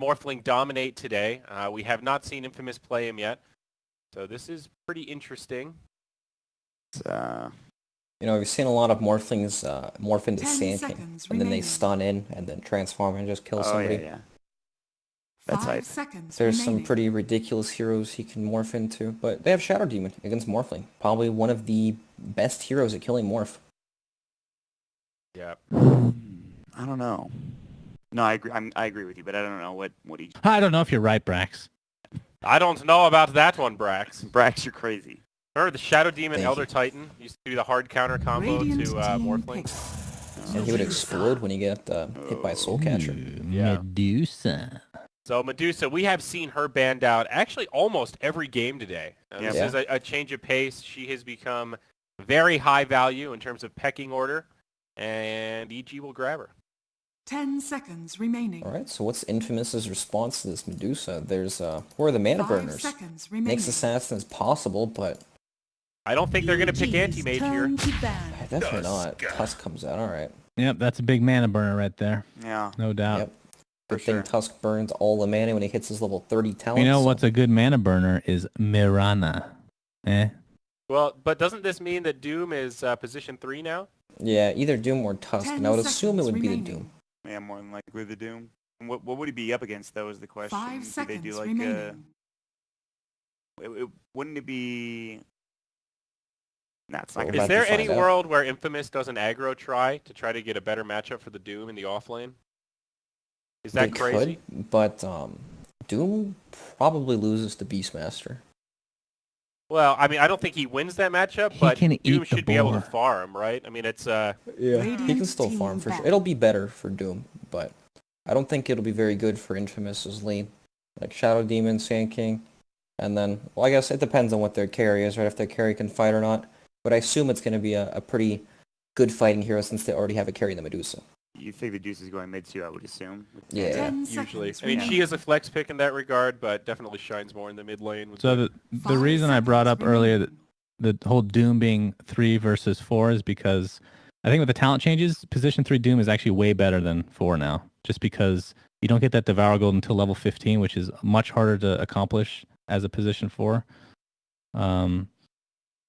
Morphling dominate today. We have not seen Infamous play him yet, so this is pretty interesting. You know, we've seen a lot of Morphlings morph into 10 Sand King, seconds and then they remaining. stun in and then transform and just kill somebody. Yeah. That's 5 hype. seconds There's remaining. some pretty ridiculous heroes he can morph into, but they have Shadow Demon against Morphling. Probably one of the best heroes at killing Morph. Yeah. I don't know. No, I agree. I agree with you, but I don't know what he. I don't know if you're right, Brax. I don't know about that one, Brax. Brax, you're crazy. Remember the Shadow Demon Thank Elder you. Titan used to do the hard counter combo Radiant to team Morphling? pick. And he would explode when he get hit by a Soul Catcher. Yeah. Medusa. So Medusa, we have seen her banned out actually almost every game today. This Yeah. is a change of pace. She has become very high value in terms of pecking order, and EG will grab her. 10 seconds remaining. Alright, so what's Infamous's response to this Medusa? There's, who are the mana 5 burners? seconds remaining. Makes assassin as possible, but I don't think they're going to pick EG's Anti-Mage here. turn to ban. definitely not. Tusk comes out, alright. Yep, that's a big mana burner right there. Yeah. No doubt. Yep. Good For thing sure. Tusk burns all the mana when he hits his level 30 talent. You know so- what's a good mana burner is Mirana. Well, but doesn't this mean that Doom is position 3 now? Yeah, either Doom or Tusk, 10 and I would assume it seconds would be the remaining. Doom. Yeah, more than likely the Doom. And what would he be up against, though, is the question. 5 Do they seconds do like remaining. wouldn't it be? Nah, it's not We're gonna Is about be. there to find any out. world where Infamous does an aggro try to get a better matchup for the Doom in the offlane? Is that They crazy? could, but Doom probably loses to Beastmaster. Well, I mean, I don't think he wins that matchup, He but can Doom eat the should be able to boar. farm, right? I mean, it's Yeah, he can Radiant still team farm for sure. back. It'll be better for Doom, but I don't think it'll be very good for Infamous's lane. Like Shadow Demon, Sand King, and then, well, I guess it depends on what their carry is, right? If their carry can fight or not. But I assume it's going to be a pretty good fighting hero since they already have a carry in the Medusa. You think the Deuce is going mid too? I would assume. Yeah. 10 usually. seconds I mean, she remaining. is a flex pick in that regard, but definitely shines more in the mid lane. With So the- the 5 reason I brought up seconds earlier that remaining. the whole Doom being 3 versus 4 is because I think with the talent changes, position 3 Doom is actually way better than 4 now. Just because you don't get that Devour Gold until level 15, which is much harder to accomplish as a position 4.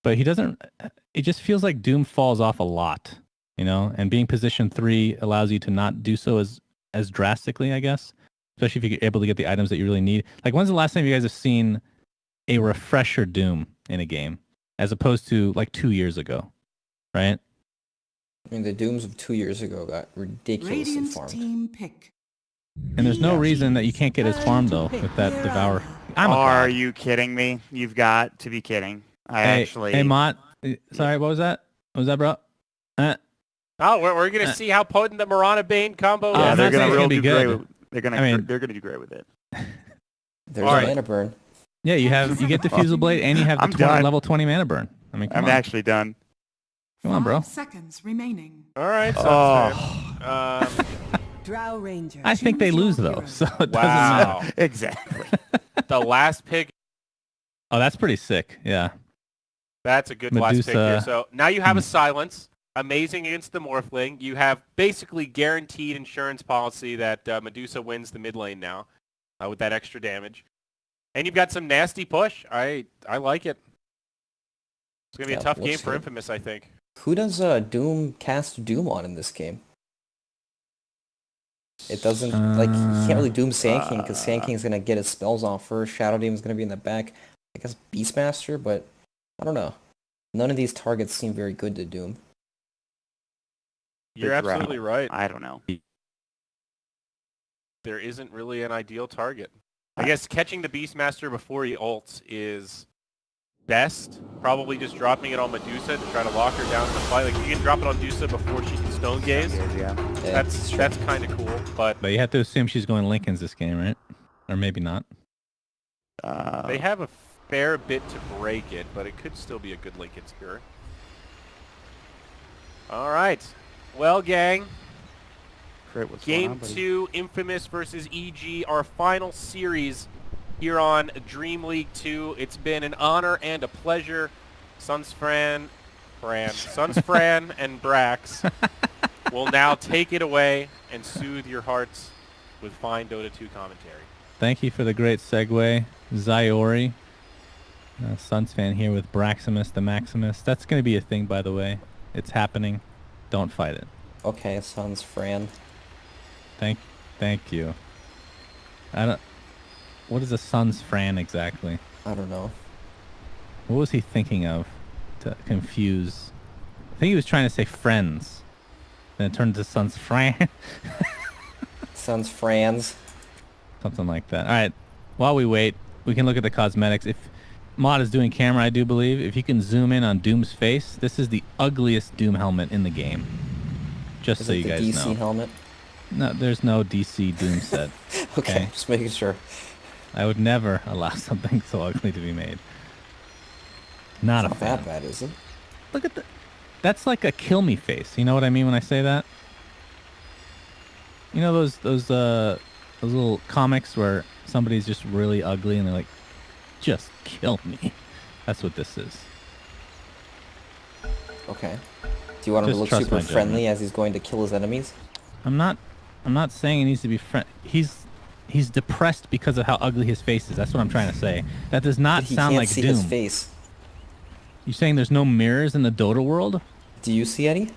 But he doesn't. It just feels like Doom falls off a lot, you know. And being position 3 allows you to not do so as drastically, I guess. Especially if you're able to get the items that you really need. Like, when's the last time you guys have seen a refresher Doom in a game, as opposed to like 2 years ago, right? I mean, the Dooms of 2 years ago got ridiculously Radiant farmed. team pick. And there's no Yeah. reason that you can't get his farm though with that Devour. I'm a Are god. you kidding me? You've got to be kidding. Hey, Mott. Sorry, what was that? What was that, bro? Oh, we're going to see how potent the Mirana Bane combo Yeah, Yeah, is. I'm they're not saying gonna it's real gonna be do great. good. With, they're gonna do great with it. There's All a right. mana burn. Yeah, you get Diffusal Blade and you have the I'm done. level 20 mana burn. I mean, come I'm on. actually done. Come on, bro. 5 seconds remaining. All right, sounds Oh. fair. Drow Ranger. I think they Choose your lose though, hero. so it doesn't matter. Wow. Exactly. The last pick, Oh, that's pretty sick. Yeah. that's a good last pick here. Medusa. So now you have a silence. Amazing against the Morphling. You have basically guaranteed insurance policy that Medusa wins the mid lane now with that extra damage. And you've got some nasty push. I like it. It's going to be Yeah, a tough looks game for good. Infamous, I think. Who does Doom cast Doom on in this game? It doesn't, like, you can't really Doom Sand King because Sand King's going to get his spells off first. Shadow Demon's going to be in the back. I guess Beastmaster, but I don't know. None of these targets seem very good to Doom. You're Big absolutely right. I don't know. There isn't really an ideal target. I guess catching the Beastmaster before he ults is best. Probably just dropping it on Medusa to try to lock her down in the fight. Like, you can drop it on Medusa before she can Stone Gaze. Yeah. Yeah, That's kind of cool, but But you have to assume she's going Lincoln's this game, right? Or maybe not. they have a fair bit to break it, but it could still be a good Lincoln Spirit. All right. Well, gang, Great, what's Game going on, buddy? 2, Infamous versus EG, our final series here on DreamLeague 2. It's been an honor and a pleasure. Sunsfran and Brax will now take it away and soothe your hearts with fine Dota 2 commentary. Thank you for the great segue, Zyori. Suns fan here with Braximus the Maximus. That's going to be a thing, by the way. It's happening. Don't fight it. Okay, Suns Fran. Thank you. I don't. What is a Suns Fran exactly? I don't know. What was he thinking of to confuse? I think he was trying to say friends. Then it turned into Suns Fran. Suns Frans. Something like that. All right. While we wait, we can look at the cosmetics. If Mod is doing camera, I do believe. If you can zoom in on Doom's face, this is the ugliest Doom helmet in the game. Just Is so it you the guys DC know. helmet? No, there's no DC Doom set. Okay, just making sure. I would never allow something so ugly to be made. Not It's a not fan. that bad, is it? Look at the. That's like a kill me face. You know what I mean when I say that? You know those little comics where somebody's just really ugly and they're like, just kill me. That's what this is. Okay. Do you want him Just to look trust super my friendly judgment. as he's going to kill his enemies? I'm not saying he needs to be he's depressed because of how ugly his face is. That's what I'm trying to say. That does not But he sound can't like see Doom. his face. You saying there's no mirrors in the Dota world? Do you see any?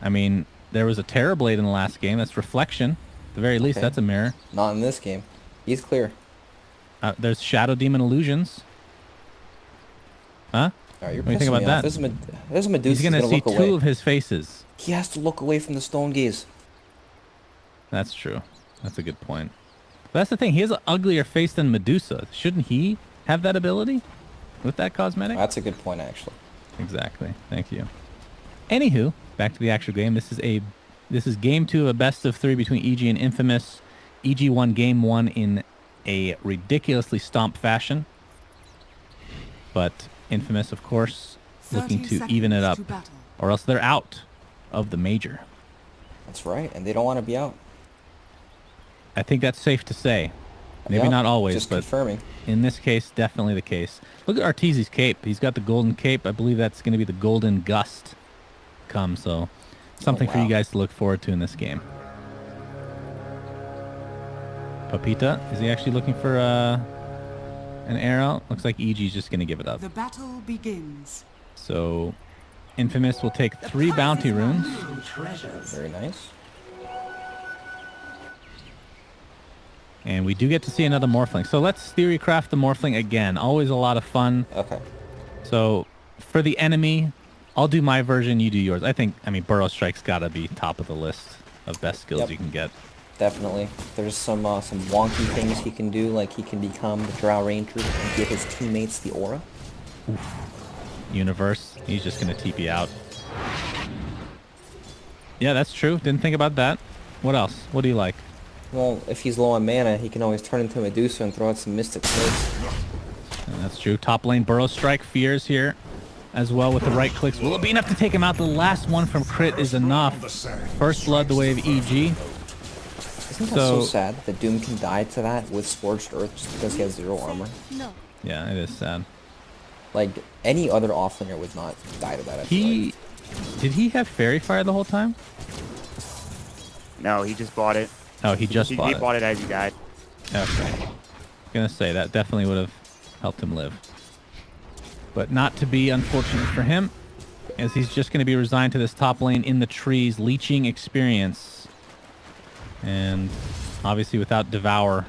I mean, there was a Terrorblade in the last game. That's reflection. At the very least, Okay. that's a mirror. Not in this game. He's clear. There's Shadow Demon illusions. Huh? All right, you're What do you pissing think about me that? off. There's a Medusa. He's gonna see look two away. of his faces. He has to look away from the stone gaze. That's true. That's a good point. But that's the thing. He has an uglier face than Medusa. Shouldn't he have that ability with that cosmetic? That's a good point, actually. Exactly. Thank you. Anywho, back to the actual game. This is game 2 of a best of 3 between EG and Infamous. EG won game 1 in a ridiculously stomp fashion. But Infamous, of course, looking 30 to even it seconds up. to battle. Or else they're out of the major. That's right, and they don't want to be out. I think that's safe to say. Maybe Yep, not always, just but confirming. in this case, definitely the case. Look at Arteezy's cape. He's got the golden cape. I believe that's going to be the golden gust come. So something for you wow. guys to look forward to in this game. Papita, is he actually looking for an arrow? Looks like EG's just going to give it up. The battle begins. So Infamous will take 3 bounty runes. Very nice. And we do get to see another Morphling. So let's theory craft the Morphling again. Always a lot of fun. Okay. So for the enemy, I'll do my version, you do yours. I mean, Burrow Strike's got to be top of the list of best skills Yep. you can get. Definitely. There's some wonky things he can do, like he can become the Drow Ranger and give his teammates the aura. Universe, he's just going to TP out. Yeah, that's true. Didn't think about that. What else? What do you like? Well, if he's low on mana, he can always turn into Medusa and throw out some Mystic Snakes. And that's true. Top lane Burrow Strike fears here as well with the right clicks. Will it be enough to take him out? The last one from Crit is enough. First blood the way of EG. Isn't that so sad that Doom can die to that with Scorched Earth just because he has 0 armor? Yeah, it is sad. Like, any other offlaner would not die to that, I feel like. Did he have Fairy Fire the whole time? No, he just bought it. Oh, he just bought He it. bought it as he died. Okay. Gonna say that definitely would have helped him live. But not to be, unfortunate for him, as he's just going to be resigned to this top lane in the trees, leeching experience. And obviously without Devour,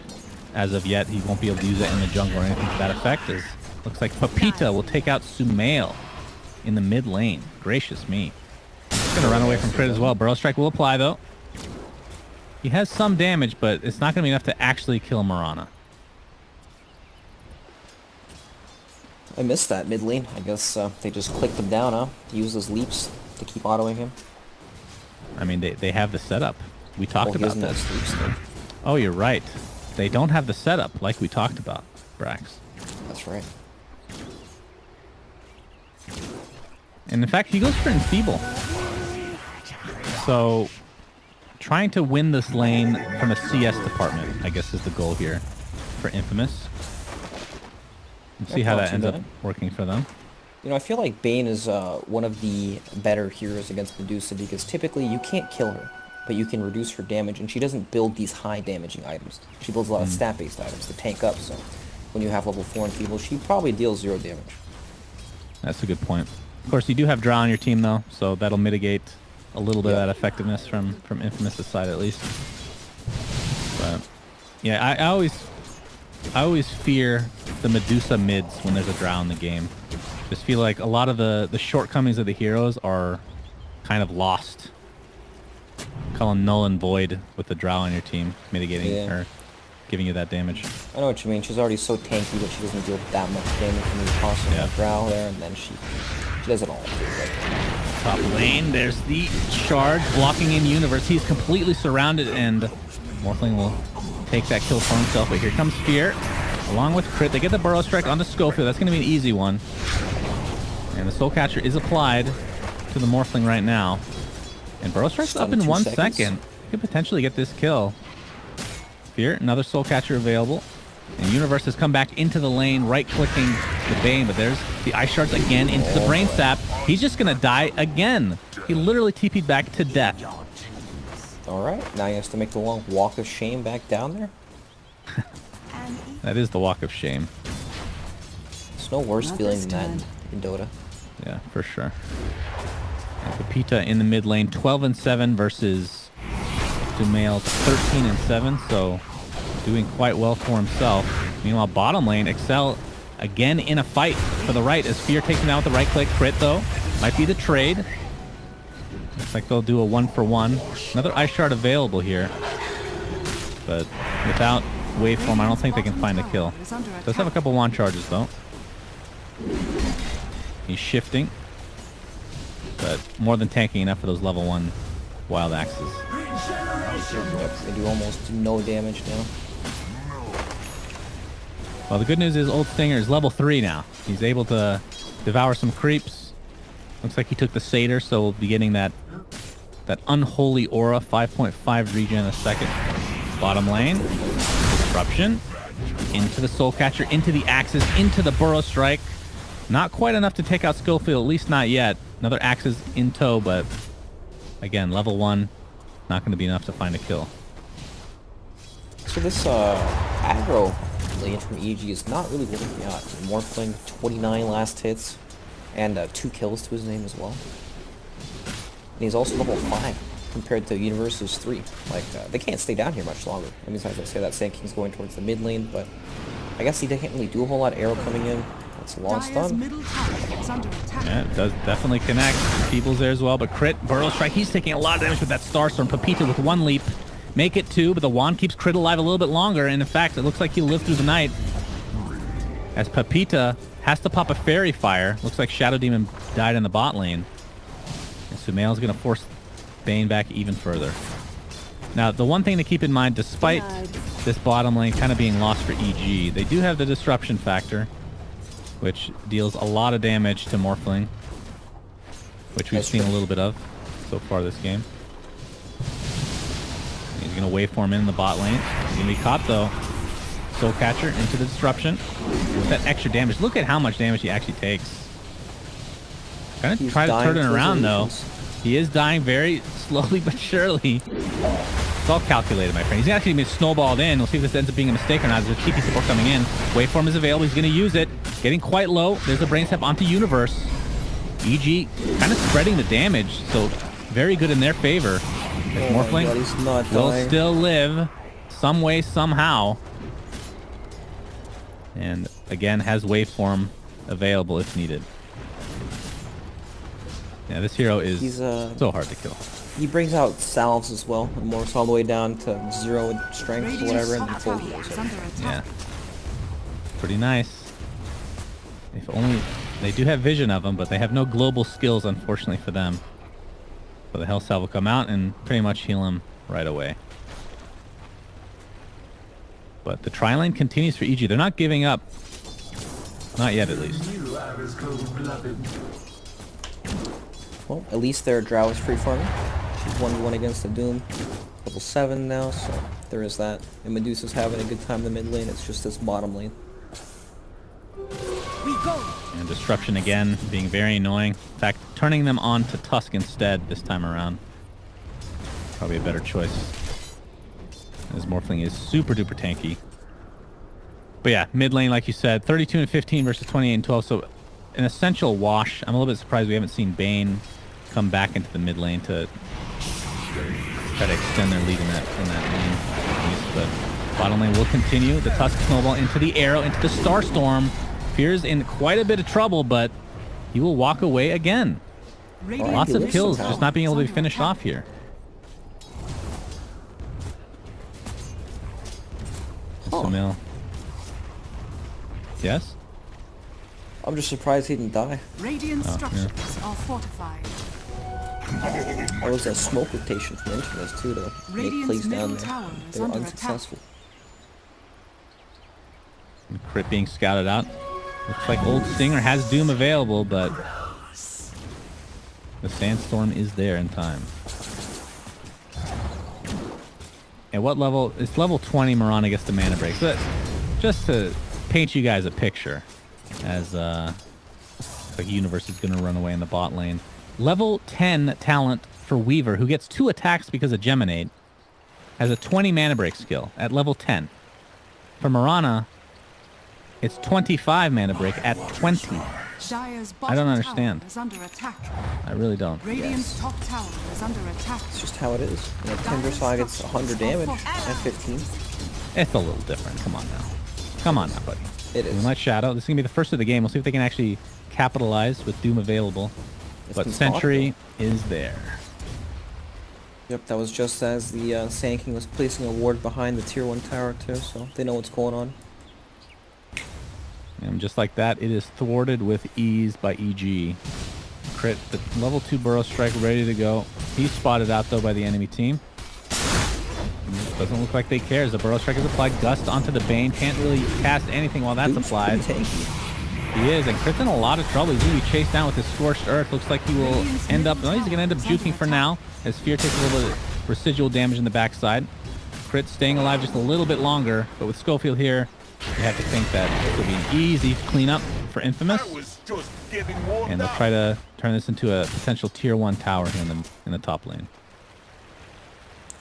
as of yet, he won't be able to use it in the jungle or anything to that effect. As looks like Papita will take out Sumail in the mid lane. Gracious me. He's going to run away from Crit as well. Burrow Strike will apply, though. He has some damage, but it's not going to be enough to actually kill Mirana. I missed that mid lane. I guess they just clicked him down, huh? To use those leaps to keep autoing him. I mean, they have the setup. We talked Well, he about doesn't have this. sleeps, though. Oh, you're right. They don't have the setup like we talked about, Brax. That's right. And in fact, he goes for Enfeeble. So, trying to win this lane from a CS department, I guess, is the goal here for Infamous. And see Yeah, how not that too ends up bad. working for them. You know, I feel like Bane is one of the better heroes against Medusa because typically you can't kill her. but you can reduce her damage, and she doesn't build these high damaging items. She builds a lot of stat-based items to tank up, so when you have level 4 Enfeeble, she probably deals 0 damage. That's a good point. Of course, you do have Drow on your team, though, so that'll mitigate a little bit of that effectiveness from Infamous' side, at least. But, yeah, I always fear the Medusa mids when there's a Drow in the game. Just feel like a lot of the shortcomings of the heroes are kind of lost. Call them null and void with the Drow on your team, mitigating or giving you that damage. I know what you mean. She's already so tanky that she doesn't deal that much damage when you toss her that Drow there, and then she does it all. Top lane, there's the charge blocking in Universe. He's completely surrounded, and Morphling will take that kill for himself. But here comes Fear, along with Crit. They get the Burrow Strike onto Schofield. That's going to be an easy one. And the Soul Catcher is applied to the Morphling right now. And Burrow Strike's up in 1 second. Could potentially get this kill. Fear, another Soul Catcher available. And Universe has come back into the lane, right-clicking the Bane, but there's the Ice Shards again into the Brain Sap. He's just going to die again. He literally TP'd back to death. Alright, now he has to make the long walk of shame back down there. That is the walk of shame. It's no worse feeling than that in Dota. Yeah, for sure. And Pepita in the mid lane, 12-7 versus Dumail 13-7, so doing quite well for himself. Meanwhile, bottom lane, Excel again in a fight for the right as Fear takes him down with the right click. Crit, though, might be the trade. Looks like they'll do a 1-for-1. Another Ice Shard available here, but without Waveform, I don't think they can find a kill. Does have a couple wand charges, though. He's shifting, but more than tanking enough for those level 1 wild axes. Yep, they do almost no damage now. Well, the good news is Old Stinger is level 3 now. He's able to devour some creeps. Looks like he took the Satyr, so we'll be getting that unholy aura, 5.5 regen a second. Bottom lane, disruption, into the Soul Catcher, into the axes, into the Burrow Strike. Not quite enough to take out Schofield, at least not yet. Another axes in tow, but again, level 1, not going to be enough to find a kill. So this aggro lane from EG is not really working out. Morphling, 29 last hits, and 2 kills to his name as well. And he's also level 5 compared to Universe's 3. Like, they can't stay down here much longer. I mean, as I say, that Sand King's going towards the mid lane, but I guess he can't really do a whole lot. Arrow coming in. It's a long stun. Yeah, it does definitely connect. Feeble's there as well, but Crit, Burrow Strike, he's taking a lot of damage with that Starstorm. Pepita with 1 leap. Make it 2, but the wand keeps Crit alive a little bit longer, and in fact, it looks like he'll live through the night. As Pepita has to pop a Fairy Fire. Looks like Shadow Demon died in the bot lane. And Sumail's going to force Bane back even further. Now, the one thing to keep in mind, despite this bottom lane kind of being lost for EG, they do have the Disruption factor, which deals a lot of damage to Morphling, which we've seen a little bit of so far this game. He's going to waveform in the bot lane. He's going to be caught, though. Soul Catcher into the Disruption. With that extra damage, look at how much damage he actually takes. Kind of try to turn it around, though. He is dying very slowly but surely. It's all calculated, my friend. He's actually been snowballed in. We'll see if this ends up being a mistake or not. There's a TP support coming in. Waveform is available. He's going to use it. Getting quite low. There's a Brain Step onto Universe. EG kind of spreading the damage, so very good in their favor. Morphling will still live some way, somehow. And again, has Waveform available if needed. Yeah, this hero is so hard to kill. He brings out salves as well, and morphs all the way down to 0 strength or whatever, and then fully heals it. Yeah. Pretty nice. If only... They do have vision of him, but they have no global skills, unfortunately, for them. So the Hell Salve will come out and pretty much heal him right away. But the tri-lane continues for EG. They're not giving up. Not yet, at least. Well, at least their Drow is free farming. She's 1v1 against the Doom. Level 7 now, so there is that. And Medusa's having a good time in the mid lane. It's just this bottom lane. And Disruption again, being very annoying. In fact, turning them on to Tusk instead this time around. Probably a better choice. As Morphling is super duper tanky. But yeah, mid lane, like you said, 32 and 15 versus 28 and 12. So an essential wash. I'm a little bit surprised we haven't seen Bane come back into the mid lane to try to extend their lead in that lane. But bottom lane will continue. The Tusk Snowball into the arrow, into the Starstorm. Fear's in quite a bit of trouble, but he will walk away again. Lots of kills, just not being able to be finished off here. Samil. Yes? I'm just surprised he didn't die. Radiant structures are fortified. There was a smoke rotation from Infamous too to make Radiant's plays down middle there. tower is They were under unsuccessful. And Crit being scouted out. Looks like Old Stinger has Doom available, but the Sandstorm is there in time. At what level? It's level 20 Mirana gets the mana break. So just to paint you guys a picture, as like Universe is going to run away in the bot lane. Level 10 talent for Weaver, who gets 2 attacks because of Geminate, has a 20 mana break skill at level 10. For Mirana, it's 25 mana break at 20. Dire's I don't bottom understand. tower is under attack. I really don't. Radiant's top tower is under attack. It's just how it is. You know, Tinder Saw gets 100 damage at 15. It's a little different. Come on now. Come on now, buddy. It is. Moonlight Shadow. This is going to be the first of the game. We'll see if they can actually capitalize with Doom available. It's But been Sentry is there. Yep, that was just as the Sand King was placing a ward behind the tier 1 tower too, so they know what's going on. And just like that, it is thwarted with ease by EG. Crit, the level 2 Burrow Strike ready to go. He's spotted out though by the enemy team. Doesn't look like they care as the Burrow Strike is applied. Gust onto the Bane. Can't really cast anything while that's Doom's applied. pretty tanky. He is, and Crit's in a lot of trouble. He's going to be chased down with his Scorched Earth. Looks like he will end up... No, he's going to end up juking for now, as Fear takes a little bit of residual damage in the backside. Crit staying alive just a little bit longer, but with Schofield here, you have to think that this will be an easy cleanup for Infamous. And they'll try to turn this into a potential tier 1 tower here in the top lane.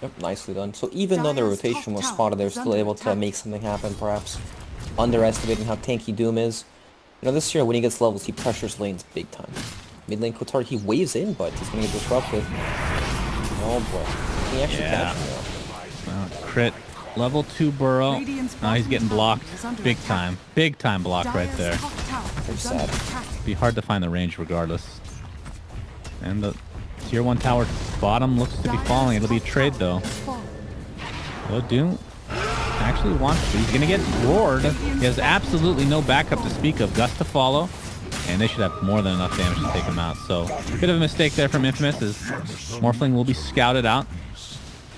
Yep, nicely done. So even though the rotation was spotted, they're still able to make something happen, perhaps underestimating how tanky Doom is. You know, this year when he gets levels, he pressures lanes big time. Mid lane Kotar, he waves in, but he's going to get disrupted. Oh boy. Can he actually catch him though? Crit. Level 2 Burrow. Now he's getting blocked big time. Big time block right there. Very sad. Be hard to find the range regardless. And the tier 1 tower bottom looks to be falling. It'll be a trade though. Oh, Doom actually wants to. He's going to get roared. He has absolutely no backup to speak of. Gust to follow. And they should have more than enough damage to take him out. So, bit of a mistake there from Infamous as Morphling will be scouted out.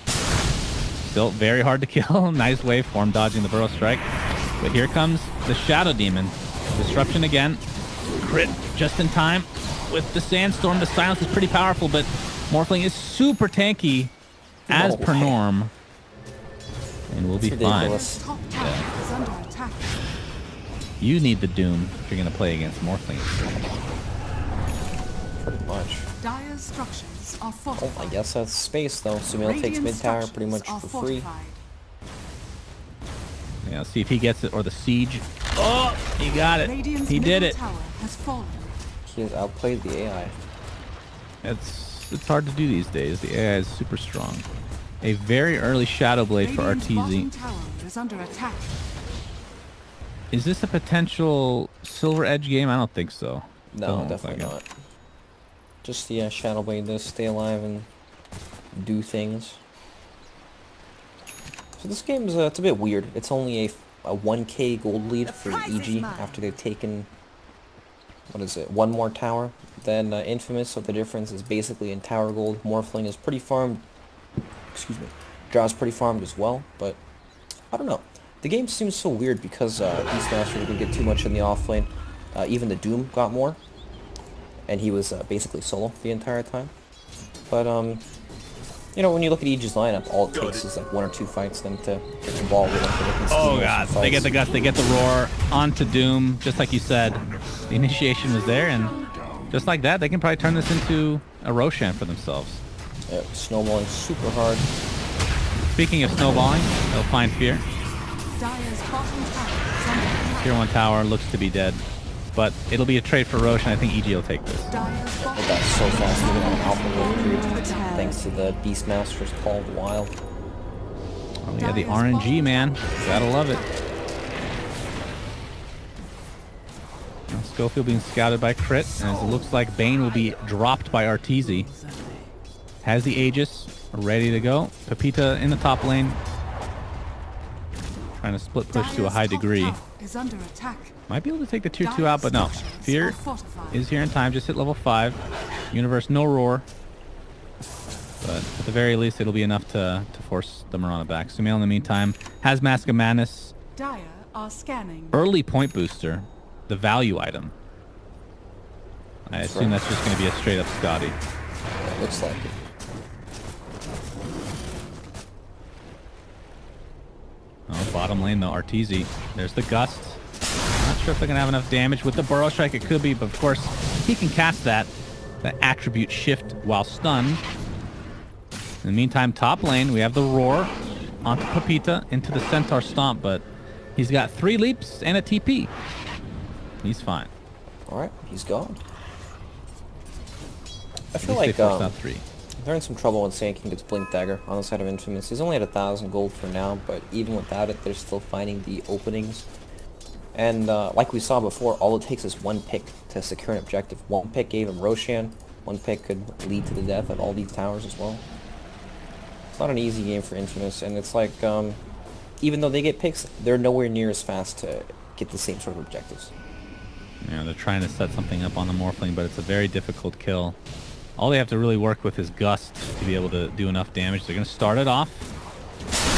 Still very hard to kill. Nice waveform dodging the Burrow Strike. But here comes the Shadow Demon. Disruption again. Crit just in time with the Sandstorm. The silence is pretty powerful, but Morphling is super tanky as per norm. And we'll be fine. Top tower is under attack. You need the Doom if you're going to play against Morphling. Pretty much. Dire's structures are Oh, fortified. I guess that's space though. Sumil takes mid tower pretty much for free. Yeah, see if he gets it, or the Siege. Oh, he got it. He did it. Tower has fallen. He has outplayed the AI. It's hard to do these days. The AI is super strong. A very early Shadow Blade for Radiant's bottom RTZ. tower is under attack. Is this a potential Silver Edge game? I don't think so. No, Don't look definitely like it. not. Just the Shadow Blade to stay alive and do things. So this game is it's a bit weird. It's only a 1k gold lead for EG after they've taken, what is it, one more tower than Infamous, so the difference is basically in tower gold. Morphling is pretty farmed, excuse me, Draw's pretty farmed as well, but I don't know. The game seems so weird because Beastmaster didn't get too much in the offlane. Even the Doom got more, and he was basically solo the entire time. But you know, when you look at EG's lineup, all it takes is like 1 or 2 fights them to get the ball with them. Oh god, they get the Gust, they get the Roar onto Doom, just like you said. The initiation was there, and just like that, they can probably turn this into a Roshan for themselves. Snowballing super hard. Speaking of snowballing, they'll find Fear. Dire's bottom tower is under attack. Tier 1 tower looks to be dead. But it'll be a trade for Roche, and I think EG will take this. Dire's bottom It got so fast even on Alpha World tower. thanks to the Beastmasters called Wild. Oh yeah, the RNG, man. Gotta love it. Now Schofield being scouted by Crit, and as it looks like Bane will be dropped by Arteezy. Has the Aegis ready to go. Pepita in the top lane. Trying to split push to a high degree. Is under attack. Might be able to take the tier 2 out, but no. Fear is here in time. Just hit level 5. Universe, no roar. But at the very least, it'll be enough to force the Mirana back. Sumail, in the meantime, has Mask of Madness. Dire are scanning. Early point booster. The value item. I assume that's just going to be a straight up Scotty. It looks like it. Oh, bottom lane though, Arteezy. There's the Gust. Not sure if they're going to have enough damage. With the Burrow Strike, it could be, but of course, he can cast that attribute shift while stunned. In the meantime, top lane, we have the Roar onto Pepita into the Centaur Stomp, but he's got 3 leaps and a TP. He's fine. Alright, he's gone. I At feel least they like forced out 3. they're in some trouble when Sand King gets Blink Dagger on the side of Infamous. He's only at 1,000 gold for now, but even without it, they're still finding the openings. And like we saw before, all it takes is one pick to secure an objective. One pick gave him Roshan. One pick could lead to the death of all these towers as well. It's not an easy game for Infamous, and it's like, even though they get picks, they're nowhere near as fast to get the same sort of objectives. Yeah, they're trying to set something up on the Morphling, but it's a very difficult kill. All they have to really work with is Gust to be able to do enough damage. They're going to start it off.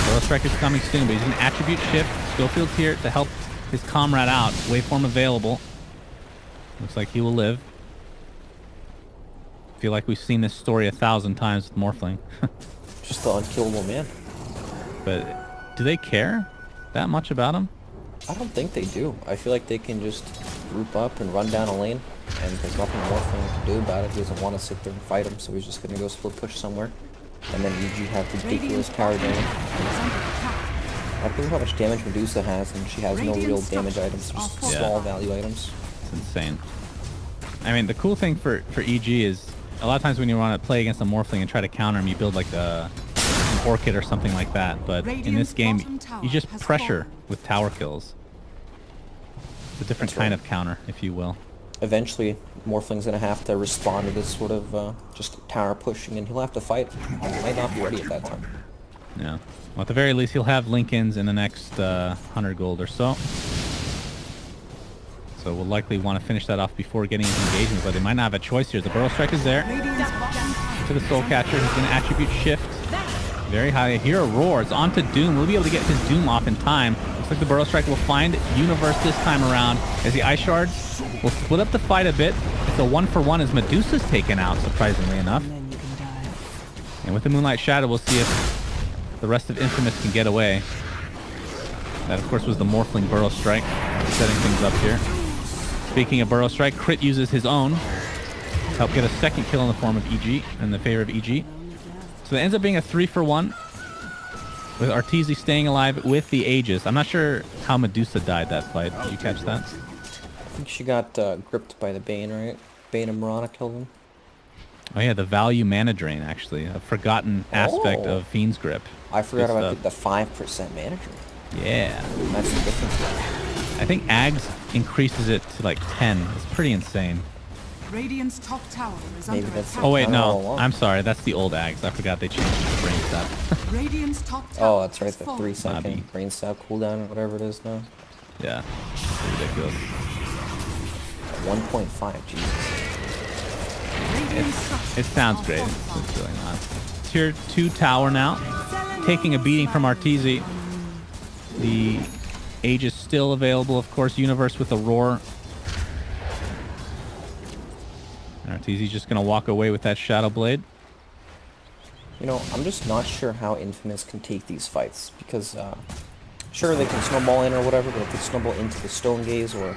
Burrow Strike is coming soon, but he's an attribute shift. Schofield's here to help his comrade out. Waveform available. Looks like he will live. Feel like we've seen this story 1,000 times with Morphling. Just the unkillable man. But do they care that much about him? I don't think they do. I feel like they can just group up and run down a lane, and there's nothing Morphling can do about it. He doesn't want to sit there and fight him, so he's just going to go split push somewhere. And then EG have ridiculous tower damage. I think how much damage Medusa has, and she has no real damage items, just small value items. It's insane. I mean, the cool thing for EG is a lot of times when you want to play against a Morphling and try to counter him, you build like an Orchid or something like that. But in this game, you just pressure with tower kills. It's a different kind of counter, if you will. Eventually, Morphling's going to have to respond to this sort of just tower pushing, and he'll have to fight. He might not be ready at that time. Yeah. Well, at the very least, he'll have Lincolns in the next 100 gold or so. So we'll likely want to finish that off before getting into engagement, but they might not have a choice here. The Burrow Strike is there. To the Soul Catcher, he's going to attribute shift. Very high. Here a Roar. It's on to Doom. We'll be able to get his Doom off in time. Looks like the Burrow Strike will find Universe this time around as the Ice Shards will split up the fight a bit. It's a 1-for-1 as Medusa's taken out, surprisingly enough. And with the Moonlight Shadow, we'll see if the rest of Infamous can get away. That, of course, was the Morphling Burrow Strike, setting things up here. Speaking of Burrow Strike, Crit uses his own to help get a second kill in the form of EG, in the favor of EG. So it ends up being a 3-for-1, with Arteezy staying alive with the Aegis. I'm not sure how Medusa died that fight. Did you catch that? I think she got gripped by the Bane, right? Bane and Mirana killed him. Oh yeah, the value mana drain, actually. A forgotten aspect of Fiend's Grip. I forgot Good about stuff. the 5% mana drain. Yeah. That's the difference. I think Ags increases it to like 10. It's pretty insane. Radiant's top tower is Maybe under that's attack. Oh wait, Kinda all no. along. I'm sorry. That's the old Ags. I forgot they changed the brain stat. Radiant's top tower Oh, that's right, has the fallen. 3-second brain stab cooldown or whatever it is now. Yeah. It's ridiculous. 1.5, Jesus. Radiant's structures It sounds are great. fortified. It's really not. Tier 2 tower now. Taking a beating from Arteezy. The Aegis still available, of course. Universe with a Roar. And Arteezy's just going to walk away with that Shadow Blade. You know, I'm just not sure how Infamous can take these fights, because sure they can snowball in or whatever, but if they snowball into the Stone Gaze or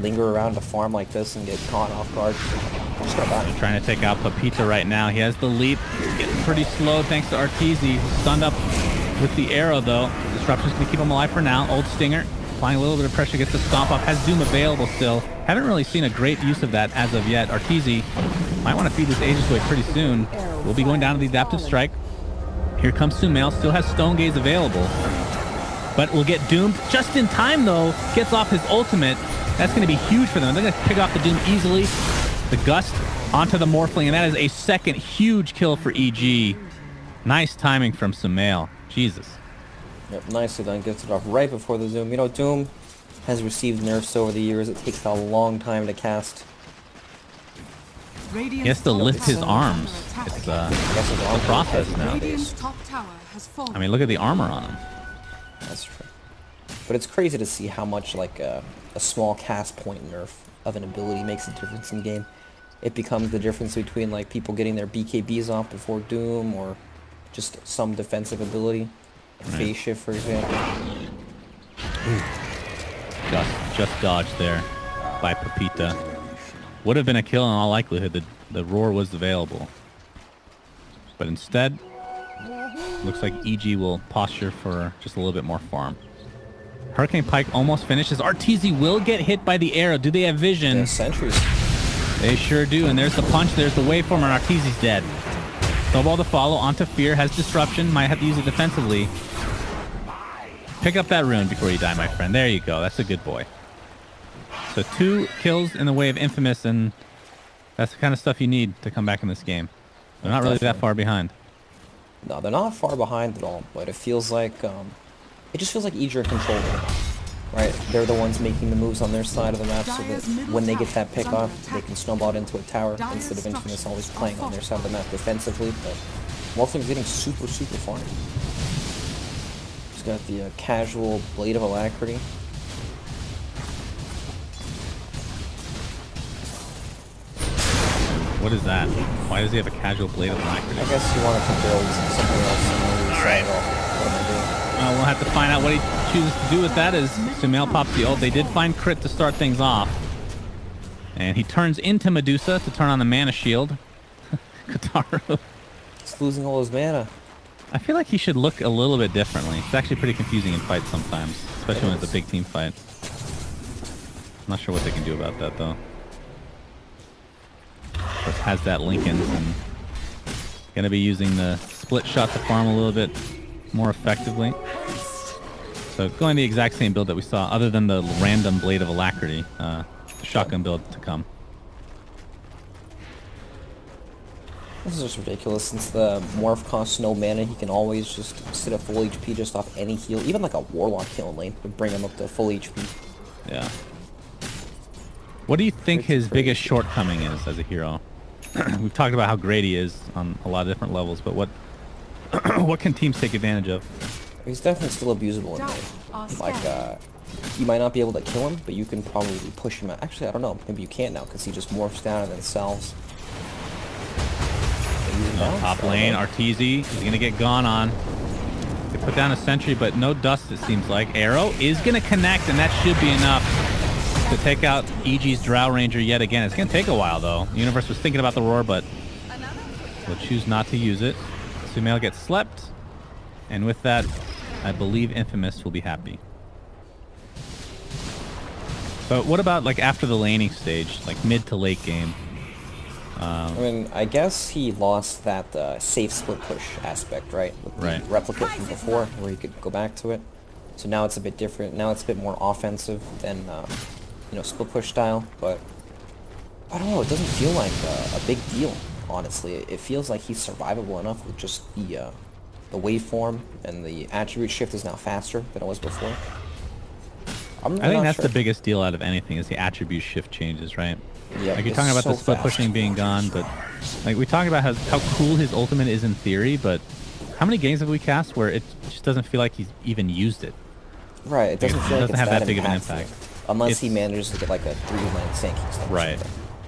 linger around a farm like this and get caught off guard, I'm just gonna die. Trying to take out Pepita right now. He has the leap. He's getting pretty slow thanks to Arteezy. Stunned up with the arrow though. Disruption's gonna keep him alive for now. Old Stinger applying a little bit of pressure, gets the stomp off. Has Doom available still. Haven't really seen a great use of that as of yet. Arteezy might want to feed this Aegis away pretty soon. We'll be going down to the Adaptive Strike. Here comes Sumail. Still has Stone Gaze available. But will get doomed just in time though. Gets off his ultimate. That's going to be huge for them. They're going to pick off the Doom easily. The Gust onto the Morphling, and that is a second huge kill for EG. Nice timing from Sumail. Jesus. Yep, nicely done. Gets it off right before the Doom. You know, Doom has received nerfs over the years. It takes a long time to cast. Radiant's He has to top lift his tower arms. is under It's attack. That's a process Radiant's nowadays. top tower has fallen. I mean, look at the armor on him. That's true. But it's crazy to see how much like a small cast point nerf of an ability makes a difference in game. It becomes the difference between like people getting their BKBs off before Doom or just some defensive ability. Phase shift, for example. Just dodged there by Pepita. Would have been a kill in all likelihood. The roar was available. But instead, looks like EG will posture for just a little bit more farm. Hurricane Pike almost finishes. Arteezy will get hit by the arrow. Do they have vision? Yeah, sentries. They sure do. And there's the punch. There's the waveform, and Arteezy's dead. Snowball to follow. Onto Fear. Has disruption. Might have to use it defensively. Pick up that rune before you die, my friend. There you go. That's a good boy. So 2 kills in the way of Infamous, and that's the kind of stuff you need to come back in this game. They're not really that far behind. No, they're not far behind at all, but it feels like it just feels like EG are controlling it, right? They're the ones making the moves on their side of the map, so that when they get that pick off, they can snowball it into a tower instead of Infamous always playing on their side of the map defensively. But Morphling's getting super far. He's got the casual Blade of Alacrity. What is that? Why does he have a casual Blade of Alacrity? I guess he wanted to build something else. Alright. What am I doing? We'll have to find out what he chooses to do with that as Sumail pops the ult. They did find crit to start things off. And he turns into Medusa to turn on the mana shield. Kataru. He's losing all his mana. I feel like he should look a little bit differently. It's actually pretty confusing in fights sometimes, especially when it's a big team fight. I'm not sure what they can do about that though. Of course, has that Lincoln's and gonna be using the split shot to farm a little bit more effectively. So going the exact same build that we saw, other than the random Blade of Alacrity, the shotgun build to come. This is just ridiculous. Since the Morph costs no mana, he can always just sit at full HP just off any heal. Even like a Warlock heal in lane would bring him up to full HP. Yeah. What do you think his biggest shortcoming is as a hero? We've talked about how great he is on a lot of different levels, but what what can teams take advantage of? He's definitely still abusable in lane. Like, you might not be able to kill him, but you can probably push him out. Actually, I don't know. Maybe you can't now because he just morphs down and then sells. Top lane, Arteezy is going to get gone on. They put down a sentry, but no dust, it seems like. Arrow is going to connect, and that should be enough to take out EG's Drow Ranger yet again. It's going to take a while, though. The Universe was thinking about the roar, but will choose not to use it. Sumail gets slept, and with that, I believe Infamous will be happy. But what about like after the laning stage, like mid to late game? I mean, I guess he lost that safe split push aspect, right? With the replicate from before, where he could go back to it. So now it's a bit different. Now it's a bit more offensive than, you know, split push style. But I don't know. It doesn't feel like a big deal, honestly. It feels like he's survivable enough with just the waveform, and the attribute shift is now faster than it was before. I think that's the biggest deal out of anything is the attribute shift changes, right? Yeah, like you're talking about the split pushing being gone, but like we talk about how cool his ultimate is in theory, but how many games have we cast where it just doesn't feel like he's even used it? Right, it doesn't feel like it doesn't have that big of an impact. Unless he manages to get like a 3-lane Sankey. Right.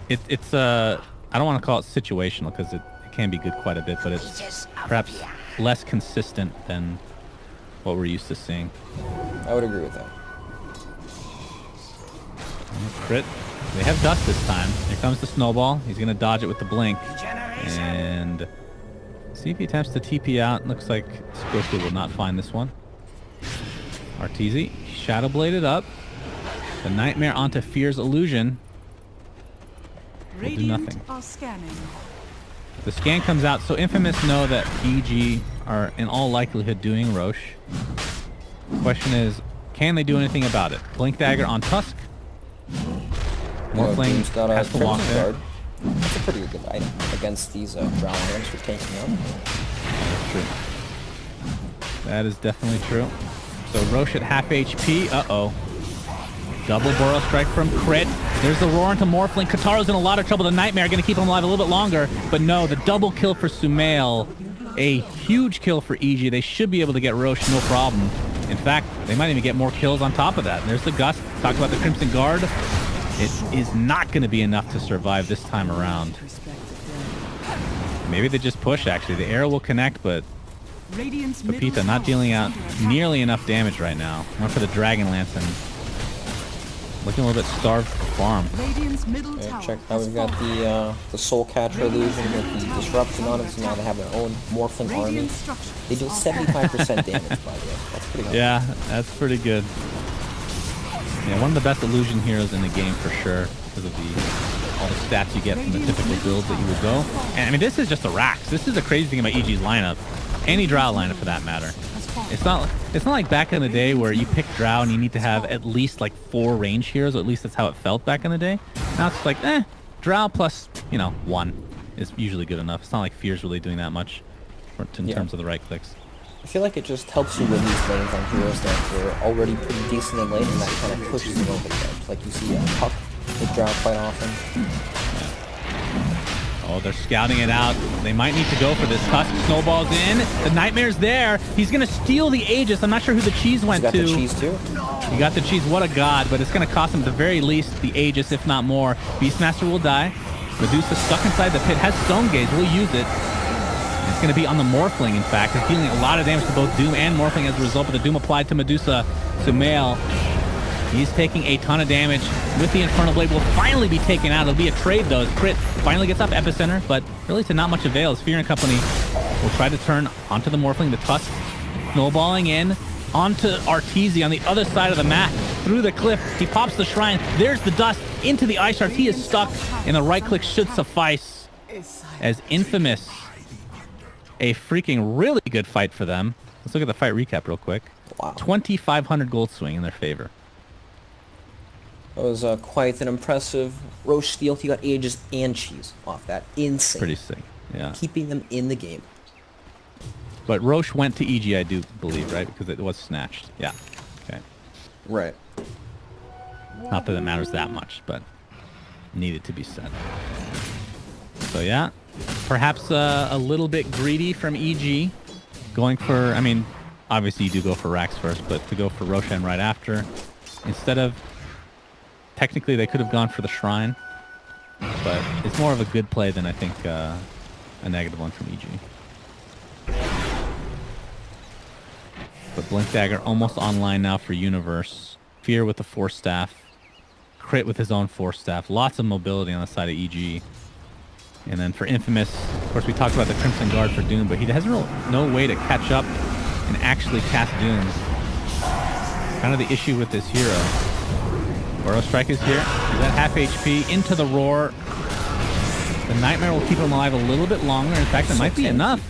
It's I don't want to call it situational because it can be good quite a bit, but it's perhaps less consistent than what we're used to seeing. I would agree with that. Crit. They have Dust this time. Here comes the Snowball. He's going to dodge it with the Blink. And see if he attempts to TP out. Looks like Squishy will not find this one. Arteezy, Shadow Bladed up. The Nightmare onto Fear's Illusion. Will do Radiant nothing. are scanning. The scan comes out, so Infamous know that EG are in all likelihood doing Roche. Question is, can they do anything about it? Blink Dagger on Tusk. Morphling Doom's got a has to walk Crimson there. Guard. That's a pretty good item against these Drow items for tanking up. That's true. That is definitely true. So Roche at half HP. Uh-oh. Double Burrow Strike from Crit. There's the roar into Morphling. Kataro's in a lot of trouble. The Nightmare going to keep him alive a little bit longer. But no, the double kill for Sumail. A huge kill for EG. They should be able to get Roche, no problem. In fact, they might even get more kills on top of that. And there's the Gust. Talk about the Crimson Guard. It is not going to be enough to survive this time around. Maybe they just push, actually. The arrow will connect, but Radiant's middle Pepita not tower dealing is out under attack. nearly enough damage right now. Went for the Dragon Lance and looking a little bit starved for farm. Radiant's middle Yeah, tower check how has we've got fallen. the Soul Catcher illusion with the disruption on it, so now they have their own Morphling army. Radiant structures They do are 75% damage, by the way. That's pretty good. Yeah, that's pretty good. Yeah, one of the best illusion heroes in the game for sure because of all the stats you get from the typical builds that you would go. And I mean, this is just the racks. This is the crazy thing about EG's lineup. Any Drow lineup for that matter. has fallen. It's not like back in the day where you pick Drow and you need to have at least like 4 range heroes, or at least that's how it felt back in the day. Now it's like, Drow plus, 1 is usually good enough. It's not like Fear's really doing that much in terms of the right clicks. I feel like it just helps you win these lanes on heroes that were already pretty decent in lane, and that kind of pushes them over the edge. Like you see Puck with Drow quite often. Oh, they're scouting it out. They might need to go for this. Tusk snowballs in. The Nightmare's there. He's going to steal the Aegis. I'm not sure who the cheese He's went got to. the cheese too. He got the cheese. What a god. But it's going to cost him at the very least the Aegis, if not more. Beastmaster will die. Medusa stuck inside the pit. Has Stone Gaze. Will use it. It's going to be on the Morphling, in fact. It's dealing a lot of damage to both Doom and Morphling as a result of the Doom applied to Medusa. Sumail, he's taking a ton of damage with the Infernal Blade. Will finally be taken out. It'll be a trade, though. Crit finally gets up Epicenter, but really to not much avail as Fear and Company will try to turn onto the Morphling. The Tusk snowballing in onto Arteezy on the other side of the map. Through the cliff, he pops the Shrine. There's the Dust into the Ice Shard. He is stuck, and the right click should suffice as Infamous. A freaking really good fight for them. Let's look at the fight recap real quick. Wow. 2,500 gold swing in their favor. That was quite an impressive Roche steal. He got Aegis and cheese off that. Insane. Pretty sick. Yeah. Keeping them in the game. But Roche went to EG, I do believe, right? Because it was snatched. Yeah. Okay. Right. Not that it matters that much, but needed to be said. So yeah, perhaps a little bit greedy from EG. Going for, I mean, obviously you do go for Rax first, but to go for Roshan right after. Instead of, technically they could have gone for the Shrine, but it's more of a good play than I think a negative one from EG. But Blink Dagger almost online now for Universe. Fear with the Force Staff. Crit with his own Force Staff. Lots of mobility on the side of EG. And then for Infamous, of course, we talked about the Crimson Guard for Doom, but he has no way to catch up and actually cast Doom. Kind of the issue with this hero. Burrow Strike is here. He's at half HP. Into the Roar. The Nightmare will keep him alive a little bit longer. In fact, it might be enough.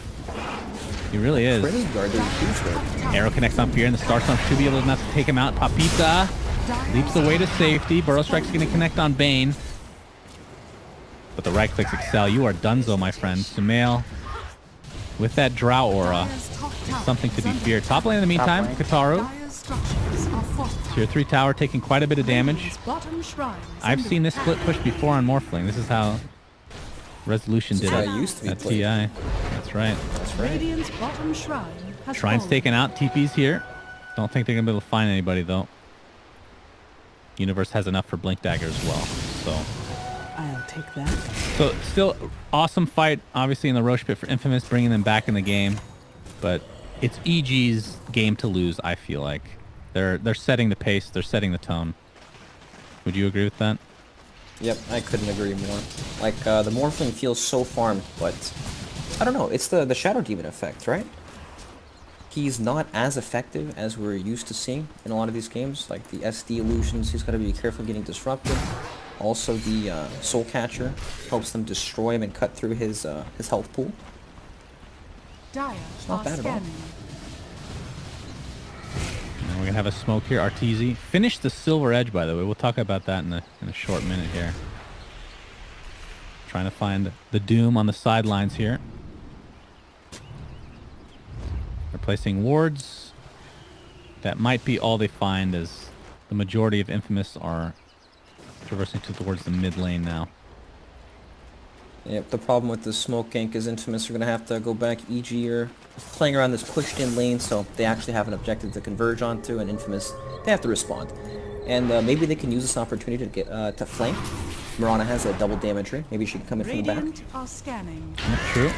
He really is. Pretty guard, they're huge there. Arrow connects on Fear, and the Star Stomp should be able enough to take him out. Papita leaps away to safety. Burrow Strike's going to connect on Bane. But the right clicks excel. You are donezo, my friend. Sumail, with that Drow aura, is something to be feared. Top lane in the meantime, Kataru. Dire's structures are fortified. Tier 3 tower taking quite a bit of damage. Radiant's bottom shrine is I've under seen this attack. split push before on Morphling. This is how Resolution This did is it how it used to be at played. TI. That's right. That's right. Radiant's bottom shrine has Shrine's fallen. taken out. TP's here. Don't think they're going to be able to find anybody, though. Universe has enough for Blink Dagger as well. So I'll take that. So still awesome fight, obviously in the Roche pit for Infamous, bringing them back in the game. But it's EG's game to lose, I feel like. They're setting the pace, they're setting the tone. Would you agree with that? Yep, I couldn't agree more. Like, the Morphling feels so farmed, but I don't know, it's the Shadow Demon effect, right? He's not as effective as we're used to seeing in a lot of these games, like the SD illusions, he's got to be careful getting disrupted. Also, the Soul Catcher helps them destroy him and cut through his health pool. Dire It's not are bad at all. scanning. And we're gonna have a smoke here. Arteezy finished the Silver Edge, by the way. We'll talk about that in a short minute here. Trying to find the Doom on the sidelines here. They're placing wards. That might be all they find, as the majority of Infamous are traversing towards the mid lane now. Yep, the problem with the smoke gank is Infamous are going to have to go back. EG are playing around this pushed in lane, so they actually have an objective to converge onto, and Infamous, they have to respond. And maybe they can use this opportunity to get to flank. Mirana has a double damager. Maybe she can come in from the back. Radiant are scanning. That's true.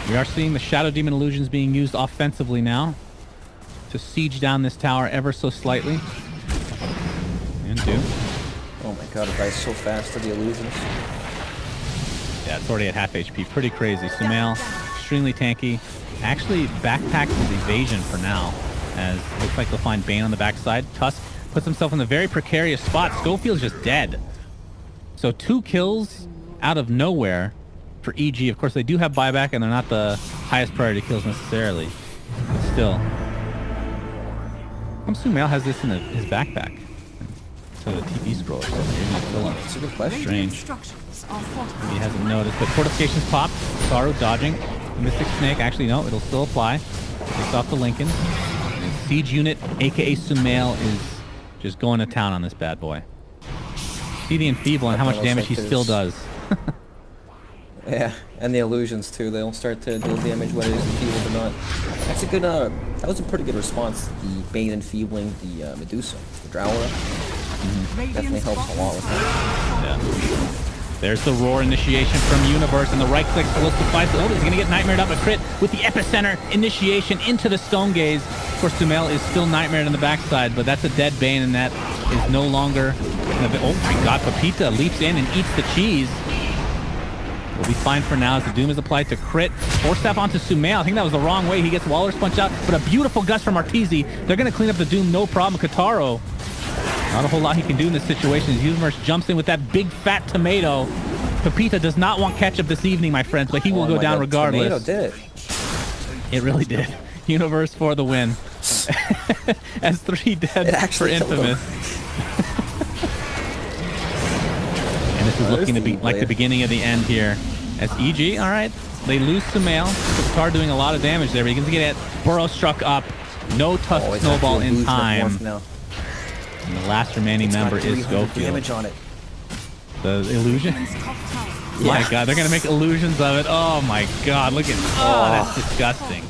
We are seeing the Shadow Demon illusions being used offensively now to siege down this tower ever so slightly. And Doom. Oh my god, it dies so fast to the illusions. Yeah, it's already at half HP. Pretty crazy. Sumail, extremely tanky. Actually, backpacks his evasion for now, as it looks like they'll find Bane on the backside. Tusk puts himself in a very precarious spot. Schofield's just dead. So 2 kills out of nowhere for EG. Of course, they do have buyback, and they're not the highest priority kills necessarily. But still. How come Sumail has this in his backpack? So the TP scroll or something. That's a good question. Strange. Structures are fortified. He hasn't noticed, but fortifications popped. Saru dodging. The Mystic Snake, actually no, it'll still apply. Takes off the Lincoln. And Siege Unit, aka Sumail, is just going to town on this bad boy. See the Enfeeble and how much damage he still does. Yeah, and the illusions too. They'll start to deal damage whether it's enfeebled or not. That's a good, that was a pretty good response. The Bane enfeebling the Medusa, the Drowler. Definitely helps a lot with that. Yeah. There's the Roar initiation from Universe, and the right click solidifies. Oh, he's going to get nightmared up a crit with the Epicenter initiation into the Stone Gaze. Of course, Sumail is still nightmared on the backside, but that's a dead Bane, and that is no longer... Oh my god, Pepita leaps in and eats the cheese. We'll be fine for now as the Doom is applied to crit. Force Staff onto Sumail. I think that was the wrong way. He gets Waller's Punch out, but a beautiful gust from Arteezy. They're going to clean up the Doom, no problem. Kataro, not a whole lot he can do in this situation. Universe jumps in with that big fat tomato. Pepita does not want ketchup this evening, my friends, but he will go down regardless. Tomato did it. It really did. Universe for the win. As 3 dead for Infamous. And this is looking to be like the beginning of the end here. As EG, all right, they lose Sumail. Qatar doing a lot of damage there, but you can get it. Burrow struck up. No Tusk Snowball in time. And the last remaining member is Schofield. Damage on it. The illusion? My god, they're going to make illusions of it. Oh my god, look at... Oh, that's disgusting.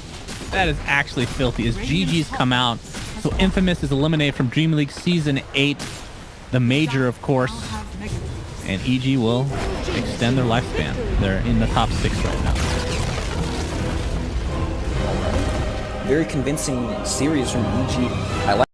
That is actually filthy. As GG's come out, so Infamous is eliminated from DreamLeague Season 8. The Major, of course. And EG will extend their lifespan. They're in the top 6 right now. Very convincing series from EG. I like